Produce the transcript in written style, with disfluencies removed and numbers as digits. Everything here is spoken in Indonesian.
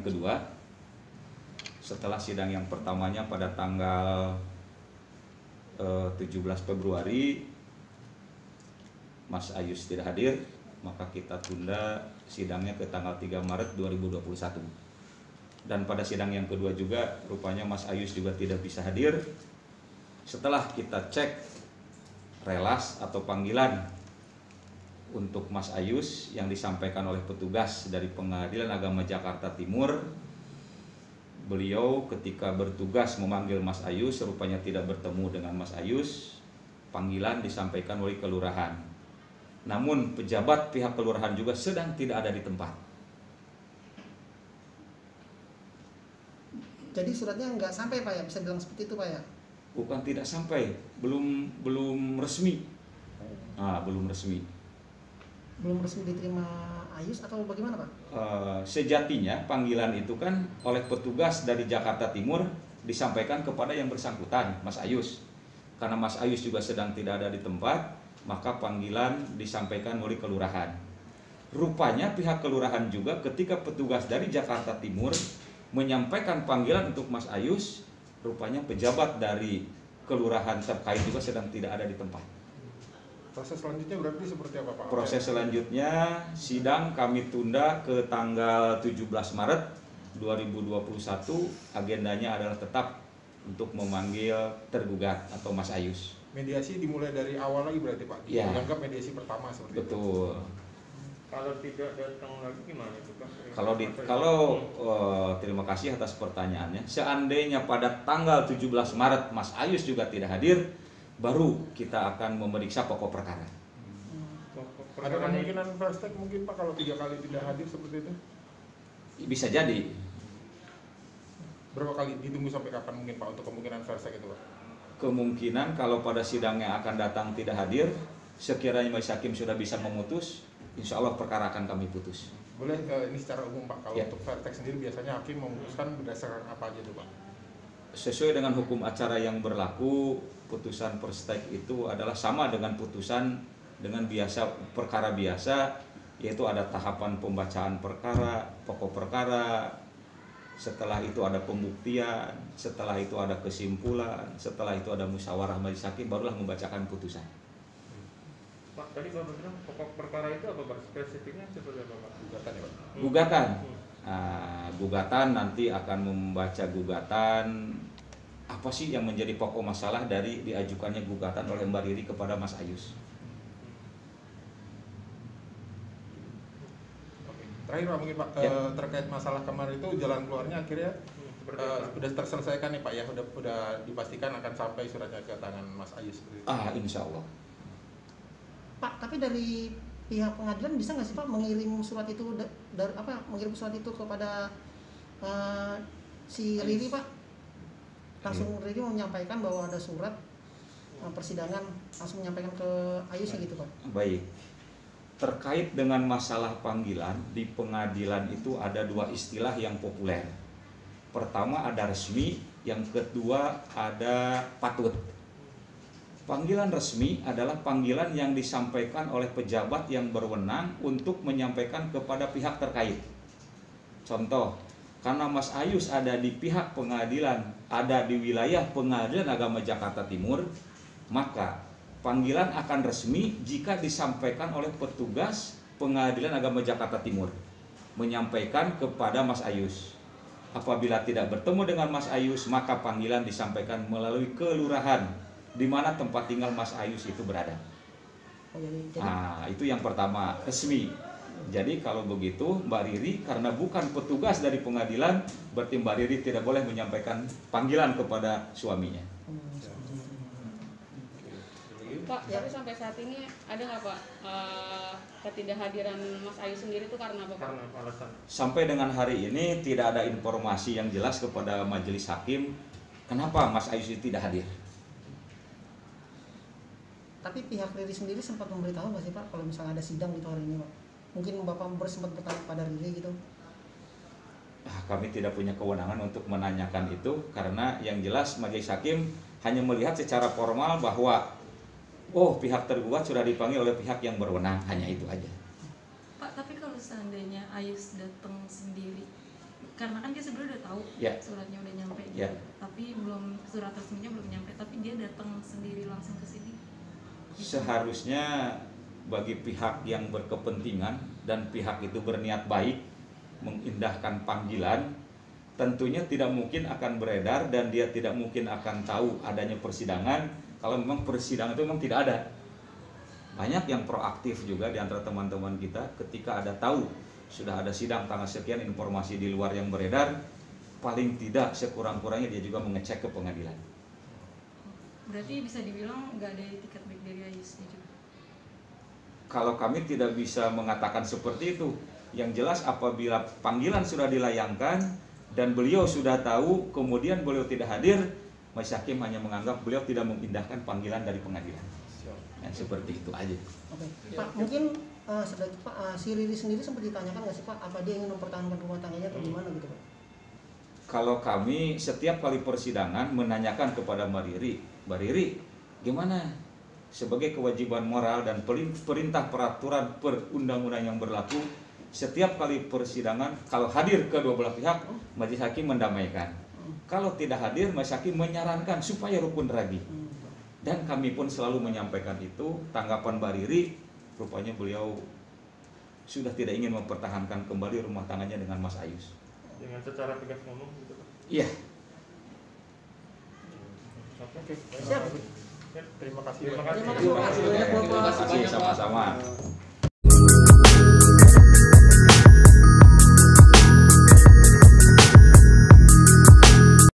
yang kedua. Setelah sidang yang pertamanya pada tanggal 17 Februari Mas Ayus tidak hadir, maka kita tunda sidangnya ke tanggal 3 Maret 2021. Dan pada sidang yang kedua juga rupanya Mas Ayus juga tidak bisa hadir. Setelah kita cek relas atau panggilan untuk Mas Ayus yang disampaikan oleh petugas dari Pengadilan Agama Jakarta Timur, beliau ketika bertugas memanggil Mas Ayus rupanya tidak bertemu dengan Mas Ayus. Panggilan disampaikan oleh kelurahan. Namun pejabat pihak kelurahan juga sedang tidak ada di tempat. Jadi suratnya nggak sampai Pak ya, bisa bilang seperti itu Pak ya? Bukan tidak sampai, belum resmi. Belum resmi. Belum resmi diterima Ayus atau bagaimana Pak? Sejatinya panggilan itu kan oleh petugas dari Jakarta Timur disampaikan kepada yang bersangkutan, Mas Ayus. Karena Mas Ayus juga sedang tidak ada di tempat, maka panggilan disampaikan oleh kelurahan. Rupanya pihak kelurahan juga ketika petugas dari Jakarta Timur menyampaikan panggilan untuk Mas Ayus, rupanya pejabat dari kelurahan terkait juga sedang tidak ada di tempat. Proses selanjutnya berarti seperti apa Pak? Proses selanjutnya sidang kami tunda ke tanggal 17 Maret 2021. Agendanya adalah tetap untuk memanggil tergugat atau Mas Ayus. Mediasi dimulai dari awal lagi berarti Pak? Ya. Dianggap mediasi pertama seperti Betul. itu? Kalau tidak datang lagi gimana itu Pak? Terima kasih atas pertanyaannya. Seandainya pada tanggal 17 Maret Mas Ayus juga tidak hadir, baru kita akan memeriksa pokok perkara. Ada kemungkinan fast track mungkin Pak kalau 3 kali tidak hadir seperti itu? Bisa jadi. Berapa kali ditunggu sampai kapan mungkin Pak untuk kemungkinan fast track itu Pak? Kemungkinan kalau pada sidang yang akan datang tidak hadir, sekiranya Majelis Hakim sudah bisa memutus, insya Allah perkara akan kami putus. Boleh ini secara umum Pak, kalau Ya. untuk fast track sendiri biasanya hakim memutuskan berdasarkan apa aja tuh Pak? Sesuai dengan hukum acara yang berlaku, putusan first strike itu adalah sama dengan putusan dengan perkara biasa, yaitu ada tahapan pembacaan perkara, pokok perkara, setelah itu ada pembuktian, setelah itu ada kesimpulan, setelah itu ada musyawarah majelis hakim, barulah membacakan putusan. Pak, tadi Bapak bilang pokok perkara itu apa Pak? Spesifiknya seperti apa Pak? Gugatan ya Pak? Gugatan. Gugatan nanti akan membaca gugatan apa sih yang menjadi pokok masalah dari diajukannya gugatan oleh Mbak Riri kepada Mas Ayus. Oke. Terakhir Pak mungkin Pak, Ya. terkait masalah kemarin itu jalan keluarnya akhirnya sudah terselesaikan nih Pak ya, udah dipastikan akan sampai suratnya ke tangan Mas Ayus seperti itu. Insya Allah. Pak, tapi dari pihak pengadilan bisa nggak sih Pak mengirim surat itu mengirim surat itu kepada si Riri Pak? Langsung Riri menyampaikan bahwa ada surat persidangan, langsung menyampaikan ke Ayus gitu Pak. Baik. Terkait dengan masalah panggilan di pengadilan itu ada dua istilah yang populer. Pertama ada resmi, yang kedua ada patut. Panggilan resmi adalah panggilan yang disampaikan oleh pejabat yang berwenang untuk menyampaikan kepada pihak terkait. Contoh, karena Mas Ayus ada di pihak pengadilan, ada di wilayah Pengadilan Agama Jakarta Timur, maka panggilan akan resmi jika disampaikan oleh petugas Pengadilan Agama Jakarta Timur menyampaikan kepada Mas Ayus. Apabila tidak bertemu dengan Mas Ayus, maka panggilan disampaikan melalui kelurahan di mana tempat tinggal Mas Ayus itu berada. Itu yang pertama, resmi. Jadi kalau begitu Mbak Riri karena bukan petugas dari pengadilan, berarti Mbak Riri tidak boleh menyampaikan panggilan kepada suaminya. Pak, tapi sampai saat ini ada nggak Pak ketidakhadiran Mas Ayu sendiri itu karena apa Pak? Karena alasan. Sampai dengan hari ini tidak ada informasi yang jelas kepada majelis hakim kenapa Mas Ayu tidak hadir. Tapi pihak Riri sendiri sempat memberitahu nggak sih Pak kalau misalnya ada sidang gitu hari ini Pak? Mungkin Bapak sempat bertanya pada Riri gitu. Kami tidak punya kewenangan untuk menanyakan itu karena yang jelas majelis hakim hanya melihat secara formal bahwa pihak tergugat sudah dipanggil oleh pihak yang berwenang, hanya itu aja. Pak, tapi kalau seandainya Ayus datang sendiri karena kan dia sebenarnya udah tahu Ya. suratnya udah nyampe gitu. Ya. Tapi surat resminya belum nyampe, tapi dia datang sendiri langsung ke sini. Seharusnya bagi pihak yang berkepentingan dan pihak itu berniat baik mengindahkan panggilan, tentunya tidak mungkin akan beredar dan dia tidak mungkin akan tahu adanya persidangan kalau memang persidangan itu memang tidak ada. Banyak yang proaktif juga di antara teman-teman kita ketika ada tahu sudah ada sidang tanggal sekian, informasi di luar yang beredar, paling tidak sekurang-kurangnya dia juga mengecek ke pengadilan. Berarti bisa dibilang nggak ada itikat baik dari Ayus juga. Kalau kami tidak bisa mengatakan seperti itu, yang jelas apabila panggilan sudah dilayangkan dan beliau sudah tahu, kemudian beliau tidak hadir, Majelis Hakim hanya menganggap beliau tidak memindahkan panggilan dari pengadilan. Nah, seperti itu aja. Oke. Pak, mungkin sedikit Pak, si Riri sendiri sempat ditanyakan nggak sih Pak, apa dia ingin mempertahankan rumah tangganya atau gimana gitu Pak? Kalau kami setiap kali persidangan menanyakan kepada Mbak Riri, gimana? Sebagai kewajiban moral dan perintah peraturan perundang-undang yang berlaku, setiap kali persidangan kalau hadir kedua belah pihak, Majelis Hakim mendamaikan. Kalau tidak hadir, Majelis Hakim menyarankan supaya rukun ragi. Dan kami pun selalu menyampaikan itu. Tanggapan Mbak Riri, rupanya beliau sudah tidak ingin mempertahankan kembali rumah tangganya dengan Mas Ayus. Dengan secara tegas ngomong gitu Pak. Iya. Oke. Siap. Terima kasih. Terima kasih. Terima kasih Pak. Terima kasih sama-sama.